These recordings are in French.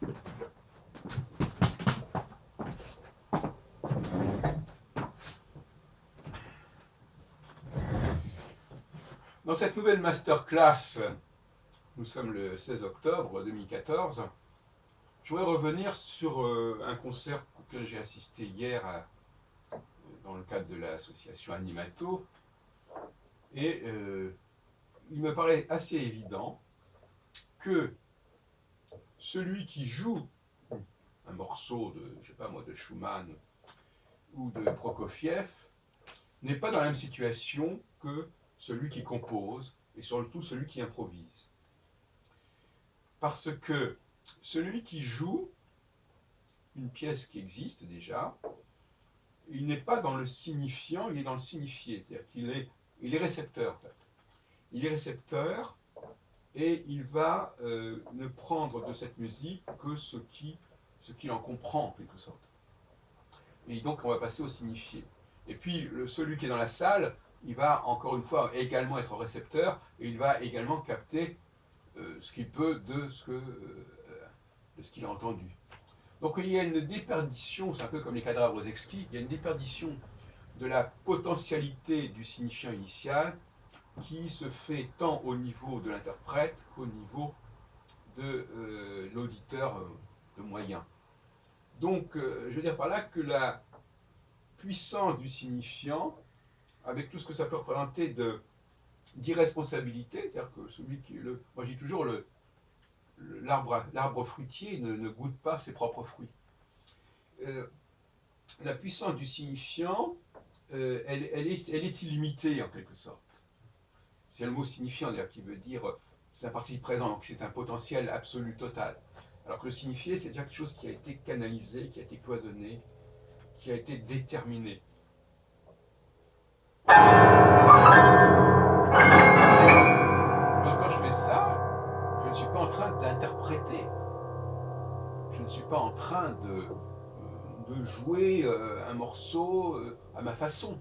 Dans cette nouvelle masterclass, nous sommes le 16 octobre 2014, je voudrais revenir sur un concert auquel j'ai assisté hier dans le cadre de l'association Animato. Et il me paraît assez évident que celui qui joue un morceau de, je sais pas moi, de Schumann ou de Prokofiev n'est pas dans la même situation que celui qui compose et surtout celui qui improvise. Parce que celui qui joue une pièce qui existe déjà, il n'est pas dans le signifiant, il est dans le signifié, c'est-à-dire qu'il est récepteur. En fait. Il est récepteur et il va ne prendre de cette musique que ce qu'il en comprend en quelque sorte. Et donc on va passer au signifié. Et puis celui qui est dans la salle, il va encore une fois également être récepteur et il va également capter ce qu'il peut de ce qu'il a entendu. Donc il y a une déperdition, c'est un peu comme les cadavres Rosexky, il y a une déperdition de la potentialité du signifiant initial qui se fait tant au niveau de l'interprète qu'au niveau de l'auditeur de moyen. Donc je veux dire par là que la puissance du signifiant, avec tout ce que ça peut représenter d'irresponsabilité, c'est-à-dire que celui qui est moi je dis toujours l'arbre fruitier ne goûte pas ses propres fruits. La puissance du signifiant, elle est illimitée en quelque sorte. C'est le mot signifiant d'ailleurs qui veut dire c'est un participe présent, donc c'est un potentiel absolu total. Alors que le signifié, c'est déjà quelque chose qui a été canalisé, qui a été cloisonné, qui a été déterminé. Donc quand je fais ça, je ne suis pas en train d'interpréter. Je ne suis pas en train de jouer un morceau à ma façon.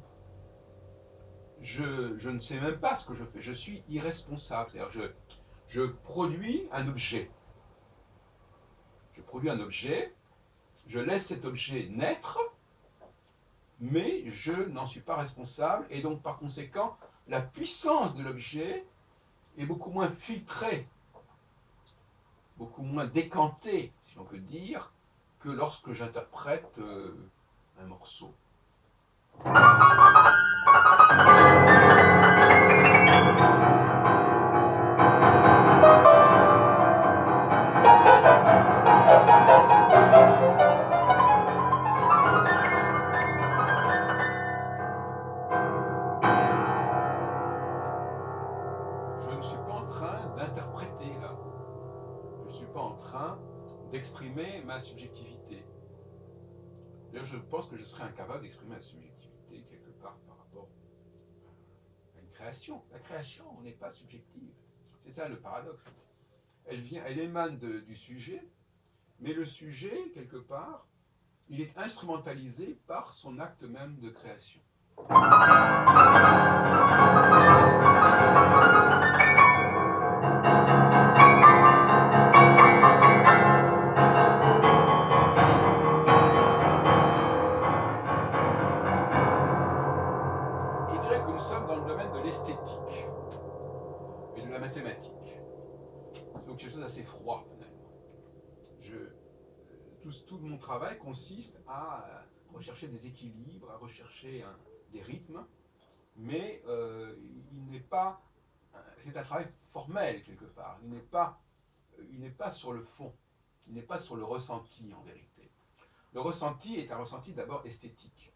Je ne sais même pas ce que je fais. Je suis irresponsable. C'est-à-dire je produis un objet. Je produis un objet, je laisse cet objet naître, mais je n'en suis pas responsable, et donc par conséquent, la puissance de l'objet est beaucoup moins filtrée, beaucoup moins décantée, si l'on peut dire, que lorsque j'interprète un morceau. Je ne suis pas en train d'interpréter là. Je ne suis pas en train d'exprimer ma subjectivité. D'ailleurs, je pense que je serais incapable d'exprimer ma subjectivité quelque part par rapport à une création. La création, on n'est pas subjective. C'est ça le paradoxe. Elle émane du sujet, mais le sujet, quelque part, il est instrumentalisé par son acte même de création. Je dirais que nous sommes dans le domaine de l'esthétique et de la mathématique. C'est donc quelque chose d'assez froid, finalement. Tout mon travail consiste à rechercher des équilibres, à rechercher des rythmes, mais il n'est pas. C'est un travail formel quelque part. Il n'est pas sur le fond. Il n'est pas sur le ressenti en vérité. Le ressenti est un ressenti d'abord esthétique.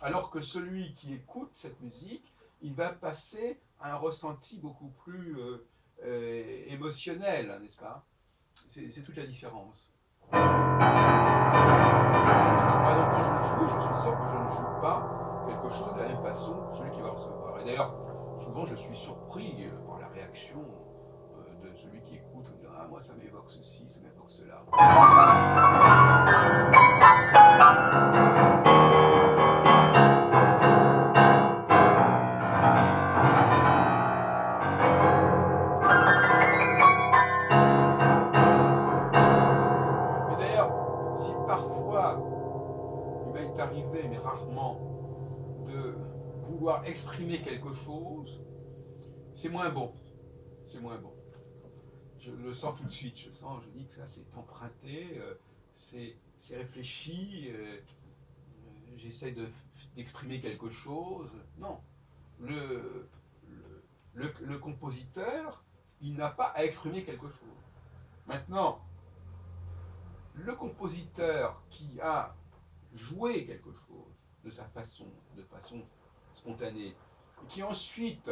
Alors que celui qui écoute cette musique, il va passer à un ressenti beaucoup plus émotionnel, n'est-ce pas? C'est toute la différence. Par exemple, quand je joue, je suis sûr que je ne joue pas quelque chose de la même façon que celui qui va recevoir. Et d'ailleurs, souvent, je suis surpris par la réaction de celui qui écoute. On dit, ah, moi, ça m'évoque ceci, ça m'évoque cela. m'est arrivé, mais rarement, de vouloir exprimer quelque chose, c'est moins bon. C'est moins bon. Je le sens tout de suite, je dis que ça c'est emprunté, c'est réfléchi, j'essaie d'exprimer quelque chose. Non, le, le compositeur, il n'a pas à exprimer quelque chose. Maintenant, le compositeur qui a joué quelque chose de sa façon, de façon spontanée, et qui ensuite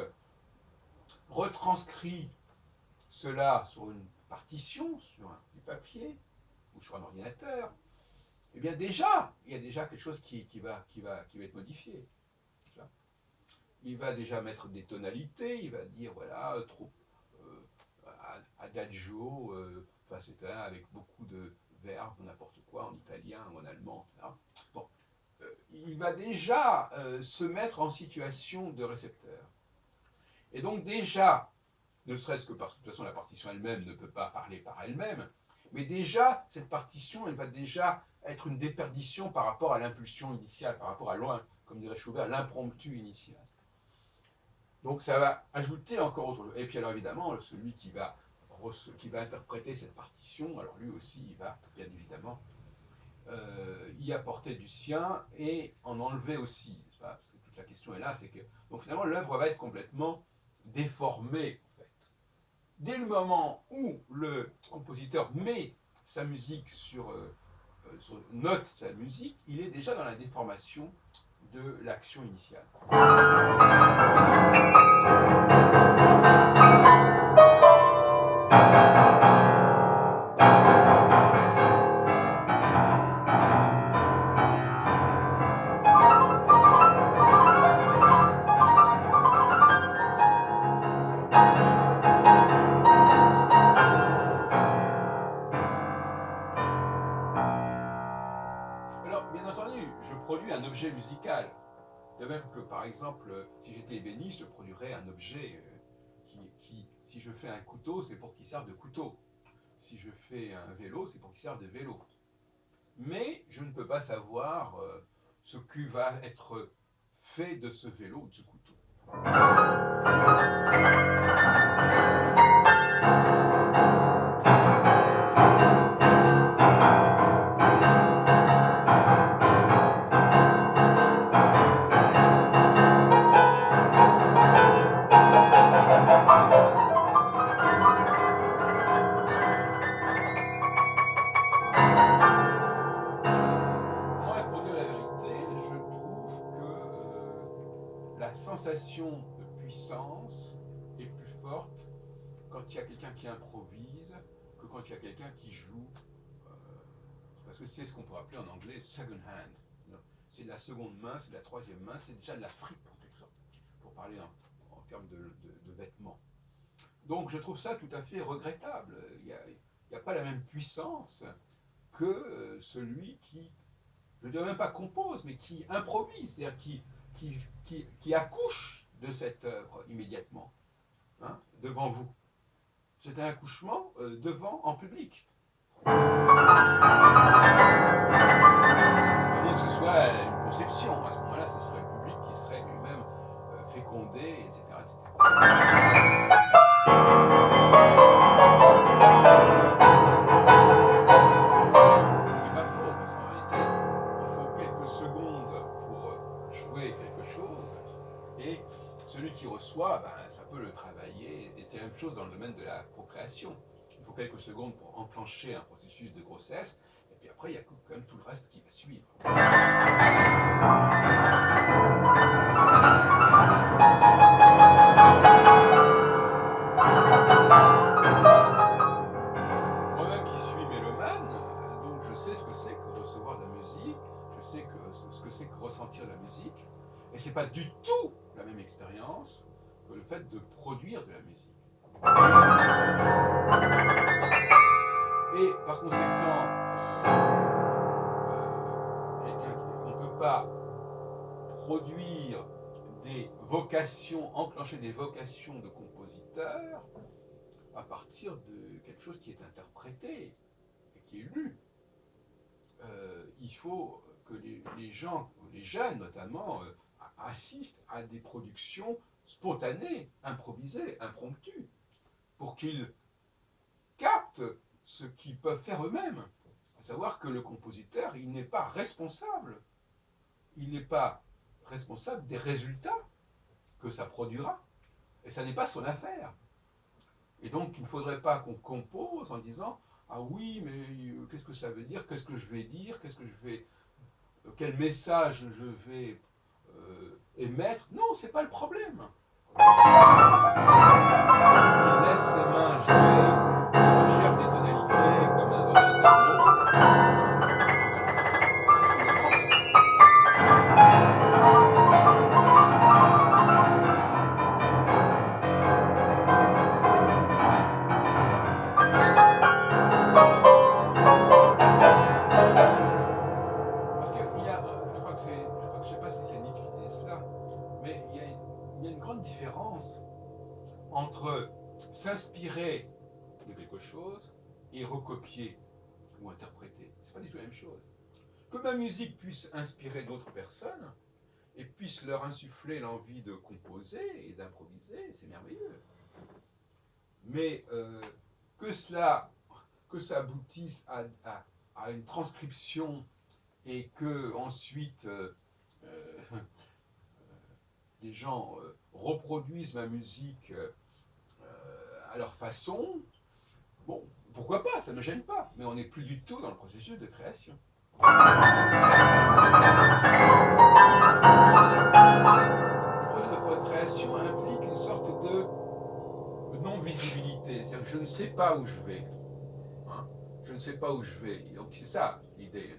retranscrit cela sur une partition, sur du papier ou sur un ordinateur, eh bien déjà, il y a déjà quelque chose qui va être modifié. Il va déjà mettre des tonalités, il va dire, voilà, trop adagio, enfin c'est avec beaucoup de verbes, n'importe quoi, en italien ou en allemand. Bon, il va déjà se mettre en situation de récepteur. Et donc déjà, ne serait-ce que parce que de toute façon la partition elle-même ne peut pas parler par elle-même, mais déjà, cette partition, elle va déjà être une déperdition par rapport à l'impulsion initiale, par rapport à loin, comme dirait Schubert, l'impromptu initial. Donc ça va ajouter encore autre chose. Et puis alors évidemment, celui qui va interpréter cette partition, alors lui aussi, il va bien évidemment y apporter du sien et en enlever aussi. Parce que toute la question est là, c'est que donc finalement l'œuvre va être complètement déformée en fait. Dès le moment où le compositeur met sa musique note sa musique, il est déjà dans la déformation de l'action initiale. Alors, bien entendu, je produis un objet musical. De même que, par exemple, si j'étais ébéniste, je produirais un objet qui, si je fais un couteau, c'est pour qu'il serve de couteau. Si je fais un vélo, c'est pour qu'il serve de vélo. Mais je ne peux pas savoir ce qui va être fait de ce vélo ou de ce couteau. Moi, pour dire la vérité, je trouve que la sensation de puissance est plus forte quand il y a quelqu'un qui improvise que quand il y a quelqu'un qui joue. Parce que c'est ce qu'on pourrait appeler en anglais second hand. C'est de la seconde main, c'est de la troisième main, c'est déjà de la fripe en quelque sorte, pour parler en termes de vêtements. Donc je trouve ça tout à fait regrettable. Il n'y a pas la même puissance que celui qui, je ne dirais même pas compose, mais qui improvise, c'est-à-dire qui accouche de cette œuvre immédiatement, hein, devant vous. C'est un accouchement devant, en public. À moins que ce soit une conception, à ce moment-là, ce serait le public qui serait lui-même fécondé, etc., etc. C'est pas faux, parce qu'en réalité, il faut quelques secondes pour jouer quelque chose, et celui qui reçoit, ben, ça peut le travailler, et c'est la même chose dans le domaine de la procréation. Il faut quelques secondes pour enclencher un processus de grossesse, et puis après, il y a quand même tout le reste qui va suivre. Moi-même qui suis mélomane, donc je sais ce que c'est que recevoir de la musique, je sais ce que c'est que ressentir la musique, et c'est pas du tout la même expérience que le fait de produire de la musique. Et par conséquent, on ne peut pas produire des vocations, enclencher des vocations de compositeur à partir de quelque chose qui est interprété et qui est lu. Il faut que les gens, les jeunes notamment, assistent à des productions spontanées, improvisées, impromptues, pour qu'ils captent ce qu'ils peuvent faire eux-mêmes. À savoir que le compositeur, il n'est pas responsable. Il n'est pas responsable des résultats que ça produira. Et ça n'est pas son affaire. Et donc, il ne faudrait pas qu'on compose en disant ah oui, mais qu'est-ce que ça veut dire? Qu'est-ce que je vais dire? Quel message je vais émettre? Non, c'est pas le problème. Il laisse ses mains jouer, il recherche des tonalités comme un ordinateur l'autre. Parce qu'il y a, je sais pas si c'est Nietzsche qui disait cela, mais il y a une grande différence entre s'inspirer de quelque chose et recopier ou interpréter. C'est pas du tout la même chose. Que ma musique puisse inspirer d'autres personnes et puisse leur insuffler l'envie de composer et d'improviser, c'est merveilleux. Mais que ça aboutisse à une transcription et que ensuite les gens reproduisent ma musique à leur façon, bon, pourquoi pas, ça ne me gêne pas, mais on n'est plus du tout dans le processus de création. Le processus de création implique une sorte de non-visibilité, c'est-à-dire que je ne sais pas où je vais. Hein, je ne sais pas où je vais. Donc c'est ça l'idée,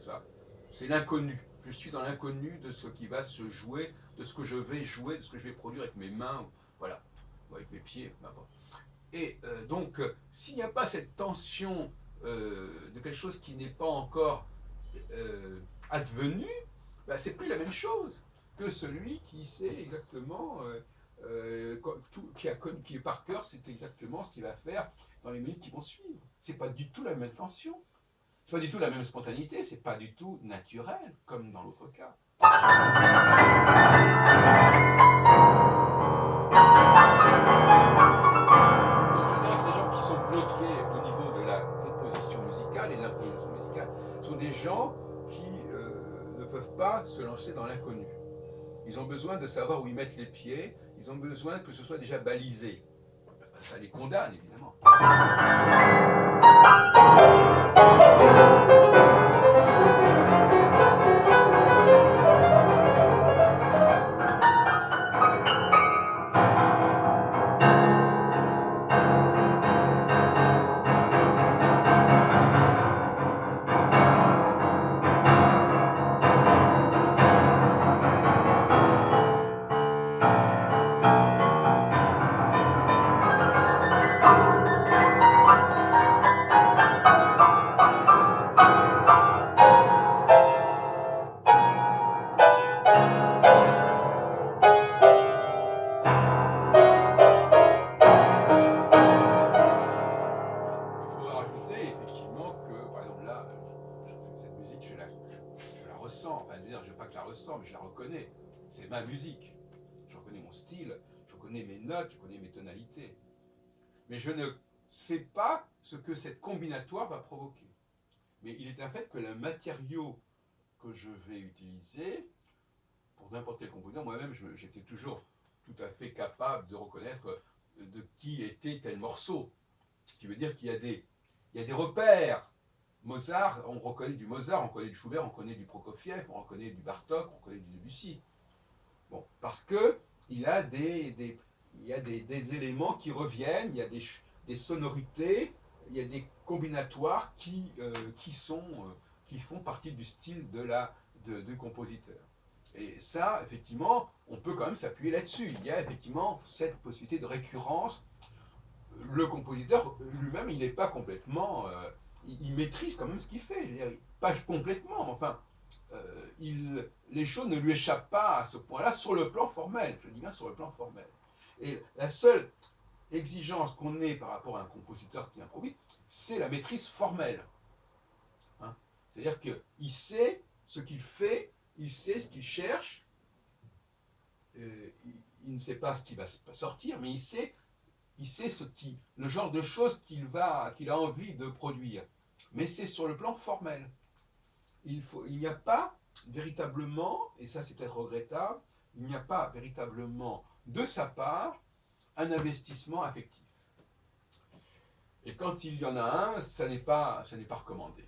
c'est l'inconnu. Je suis dans l'inconnu de ce qui va se jouer, de ce que je vais jouer, de ce que je vais produire avec mes mains, voilà, ou avec mes pieds, n'importe. Et donc, s'il n'y a pas cette tension de quelque chose qui n'est pas encore advenu, ben, c'est plus la même chose que celui qui sait exactement, qui est par cœur, c'est exactement ce qu'il va faire dans les minutes qui vont suivre. C'est pas du tout la même tension, c'est pas du tout la même spontanéité, c'est pas du tout naturel, comme dans l'autre cas. Donc je dirais que les gens qui sont bloqués au niveau de la composition musicale et de l'improvisation musicale sont des gens qui ne peuvent pas se lancer dans l'inconnu. Ils ont besoin de savoir où ils mettent les pieds, ils ont besoin que ce soit déjà balisé. Ça les condamne, évidemment. Il faut rajouter effectivement que, par exemple, là, je fais cette musique, je la ressens, enfin, je veux dire, je ne veux pas que je la ressens, mais je la reconnais. C'est ma musique. Je reconnais mon style, je reconnais mes notes, je connais mes tonalités. Mais je ne sais pas ce que cette combinatoire va provoquer. Mais il est un fait que le matériau que je vais utiliser, pour n'importe quel compositeur, moi-même, j'étais toujours tout à fait capable de reconnaître de qui était tel morceau. Ce qui veut dire qu'il y a des repères. Mozart, on reconnaît du Mozart, on connaît du Schubert, on connaît du Prokofiev, on reconnaît du Bartok, on connaît du Debussy. Bon, parce que il y a des éléments qui reviennent, il y a des sonorités, il y a des combinatoires qui font partie du style du compositeur. Et ça, effectivement, on peut quand même s'appuyer là-dessus. Il y a effectivement cette possibilité de récurrence. Le compositeur lui-même, il n'est pas complètement. Il maîtrise quand même ce qu'il fait. Je veux dire, pas complètement, mais enfin, les choses ne lui échappent pas à ce point-là sur le plan formel. Je dis bien sur le plan formel. Et la seule exigence qu'on ait par rapport à un compositeur qui improvise, c'est la maîtrise formelle. Hein, c'est-à-dire qu'il sait ce qu'il fait, il sait ce qu'il cherche, il ne sait pas ce qui va sortir, mais il sait le genre de choses qu'il a envie de produire. Mais c'est sur le plan formel. Il n'y a pas véritablement, et ça c'est peut-être regrettable, il n'y a pas véritablement de sa part un investissement affectif. Et quand il y en a un, ça n'est pas recommandé.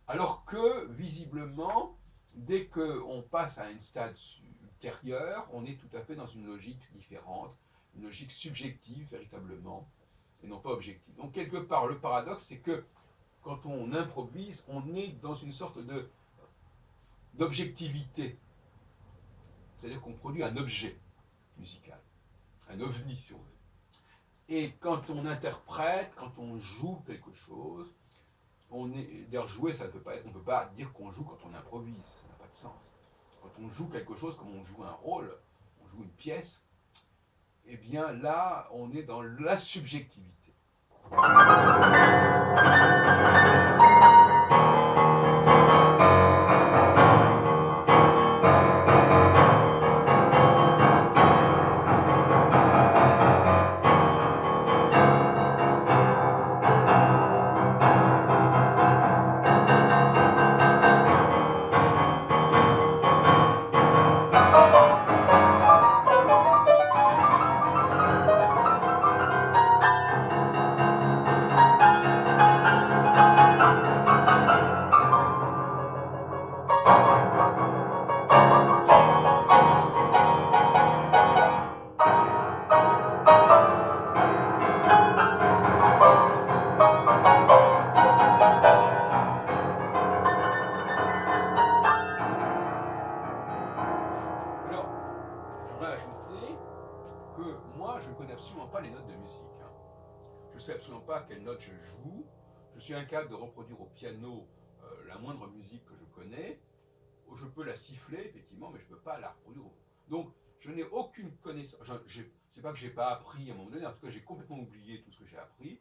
Alors que, visiblement, dès qu'on passe à un stade ultérieur, on est tout à fait dans une logique différente, une logique subjective véritablement, et non pas objective. Donc quelque part, le paradoxe, c'est que quand on improvise, on est dans une sorte d'objectivité. C'est-à-dire qu'on produit un objet musical, un ovni si on veut. Et quand on interprète, quand on joue quelque chose, d'ailleurs jouer, ça ne peut pas être, on ne peut pas dire qu'on joue quand on improvise, ça n'a pas de sens. Quand on joue quelque chose, comme on joue un rôle, on joue une pièce, eh bien là, on est dans la subjectivité. Je ne sais absolument pas quelle note je joue. Je suis incapable de reproduire au piano la moindre musique que je connais. Je peux la siffler, effectivement, mais je ne peux pas la reproduire. Donc, je n'ai aucune connaissance. C'est pas que je n'ai pas appris à un moment donné, en tout cas, j'ai complètement oublié tout ce que j'ai appris.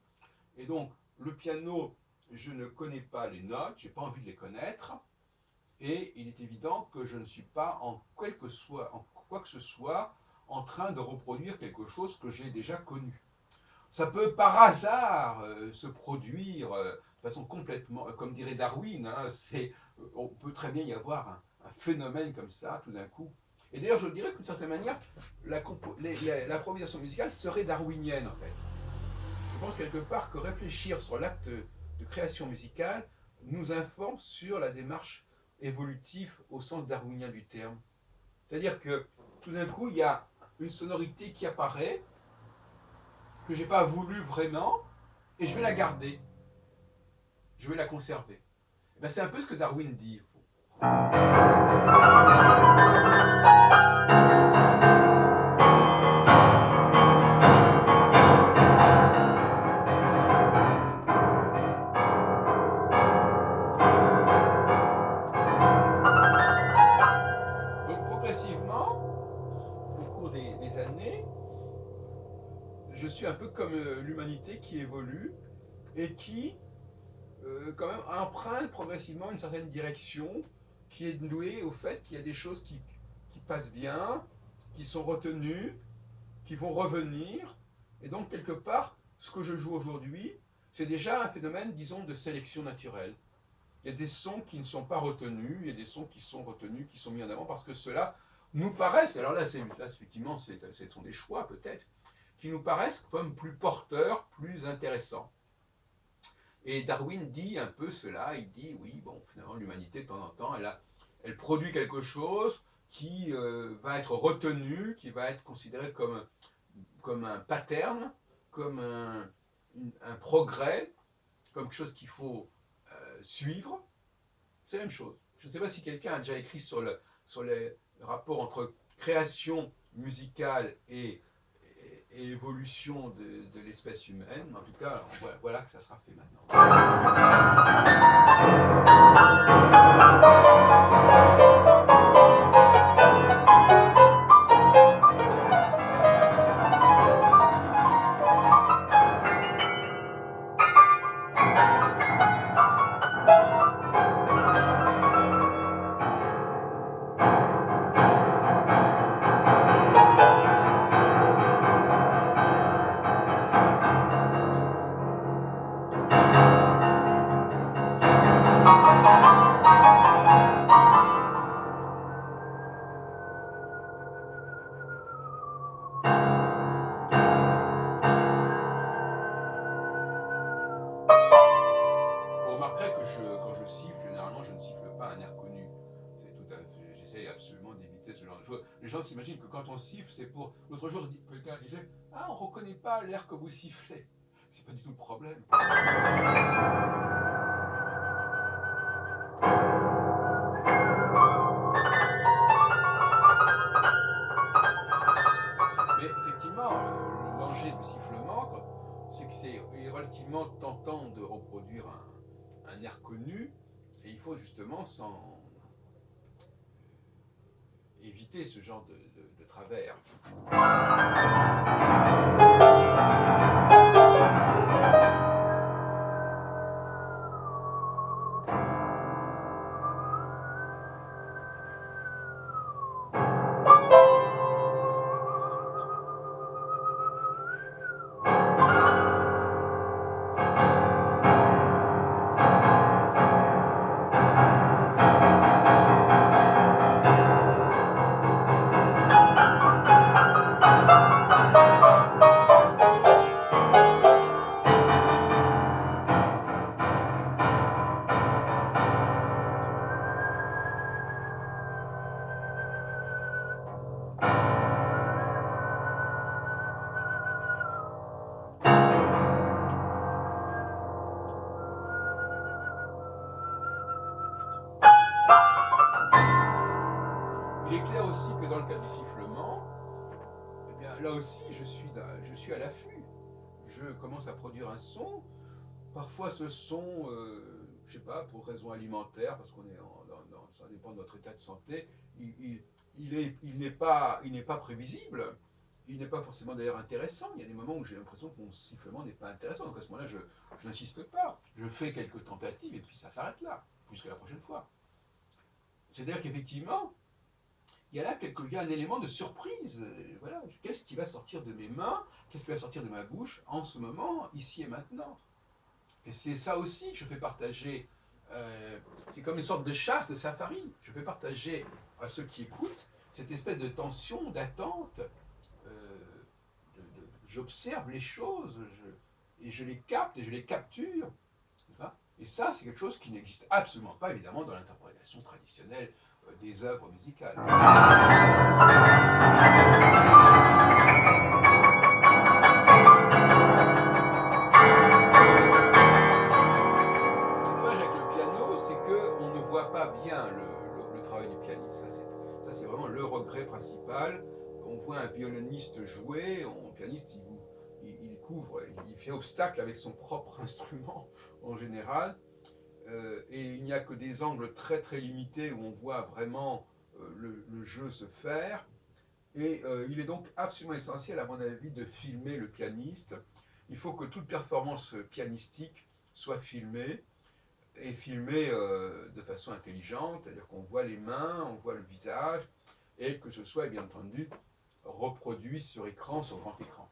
Et donc, le piano, je ne connais pas les notes, je n'ai pas envie de les connaître. Et il est évident que je ne suis pas, en quoi que ce soit, en train de reproduire quelque chose que j'ai déjà connu. Ça peut par hasard se produire de façon complètement, comme dirait Darwin, hein, on peut très bien y avoir un phénomène comme ça tout d'un coup. Et d'ailleurs, je dirais qu'une certaine manière, l'improvisation musicale serait darwinienne en fait. Je pense quelque part que réfléchir sur l'acte de création musicale nous informe sur la démarche évolutive au sens darwinien du terme. C'est-à-dire que tout d'un coup, il y a une sonorité qui apparaît, que je n'ai pas voulu vraiment, et je vais la garder. Je vais la conserver. Ben, c'est un peu ce que Darwin dit. Donc progressivement, au cours des années, je suis un peu comme l'humanité qui évolue et qui quand même emprunte progressivement une certaine direction qui est nouée au fait qu'il y a des choses qui passent bien, qui sont retenues, qui vont revenir. Et donc, quelque part, ce que je joue aujourd'hui, c'est déjà un phénomène, disons, de sélection naturelle. Il y a des sons qui ne sont pas retenus, il y a des sons qui sont retenus, qui sont mis en avant, parce que ceux-là nous paraissent, alors là, effectivement, ce sont des choix peut-être, qui nous paraissent comme plus porteurs, plus intéressants. Et Darwin dit un peu cela, il dit, oui, bon, finalement, l'humanité, de temps en temps, elle produit quelque chose qui va être retenu, qui va être considéré comme un pattern, comme un progrès, comme quelque chose qu'il faut suivre. C'est la même chose. Je ne sais pas si quelqu'un a déjà écrit sur les rapports entre création musicale et évolution de l'espèce humaine. En tout cas, voilà que ça sera fait maintenant. absolument d'éviter ce genre de choses. Les gens s'imaginent que quand on siffle, c'est pour... L'autre jour, quelqu'un disait « Ah, on ne reconnaît pas l'air que vous sifflez ». C'est pas du tout le problème. Mais effectivement, le danger du sifflement, c'est que c'est relativement tentant de reproduire un air connu, et il faut justement éviter ce genre de travers. Il est clair aussi que dans le cas du sifflement, eh bien, là aussi, je suis à l'affût. Je commence à produire un son. Parfois, ce son, je ne sais pas, pour raison alimentaire, parce qu'on est ça dépend de notre état de santé, il n'est pas prévisible. Il n'est pas forcément d'ailleurs intéressant. Il y a des moments où j'ai l'impression que mon sifflement n'est pas intéressant. Donc à ce moment-là, je n'insiste pas. Je fais quelques tentatives et puis ça s'arrête là, jusqu'à la prochaine fois. C'est-à-dire qu'effectivement, il y a là un élément de surprise. Voilà, qu'est-ce qui va sortir de mes mains, qu'est-ce qui va sortir de ma bouche en ce moment, ici et maintenant. Et c'est ça aussi que je fais partager. C'est comme une sorte de chasse, de safari. Je fais partager à ceux qui écoutent cette espèce de tension, d'attente. J'observe les choses et je les capte et je les capture. Et ça, c'est quelque chose qui n'existe absolument pas, évidemment, dans l'interprétation traditionnelle des œuvres musicales. Pas bien le travail du pianiste. Ça c'est vraiment le regret principal. On voit un violoniste jouer, un pianiste il couvre, il fait obstacle avec son propre instrument en général, et il n'y a que des angles très très limités où on voit vraiment le jeu se faire. Et il est donc absolument essentiel, à mon avis, de filmer le pianiste. Il faut que toute performance pianistique soit filmée, et filmé de façon intelligente, c'est-à-dire qu'on voit les mains, on voit le visage, et que ce soit bien entendu reproduit sur écran, sur grand écran.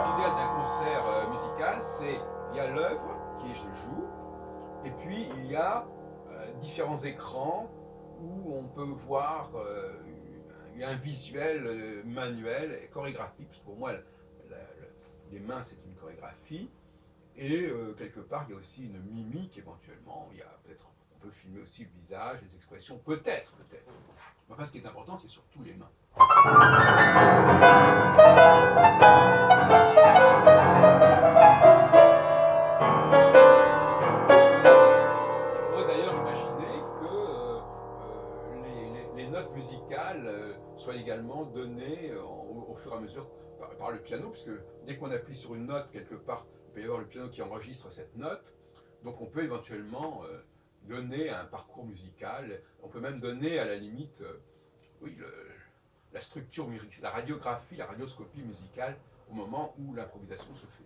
L'idéal d'un concert musical, c'est il y a l'œuvre qui se joue, et puis il y a différents écrans où on peut voir un visuel manuel et chorégraphique, parce que pour moi, les mains, c'est une chorégraphie, et quelque part, il y a aussi une mimique éventuellement. On peut filmer aussi le visage, les expressions, peut-être. Enfin, ce qui est important, c'est surtout les mains. On pourrait d'ailleurs imaginer que les notes musicales soient également données au fur et à mesure par le piano, puisque dès qu'on appuie sur une note quelque part, il peut y avoir le piano qui enregistre cette note. Donc on peut éventuellement donner un parcours musical. On peut même donner à la limite, la structure, la radiographie, la radioscopie musicale au moment où l'improvisation se fait.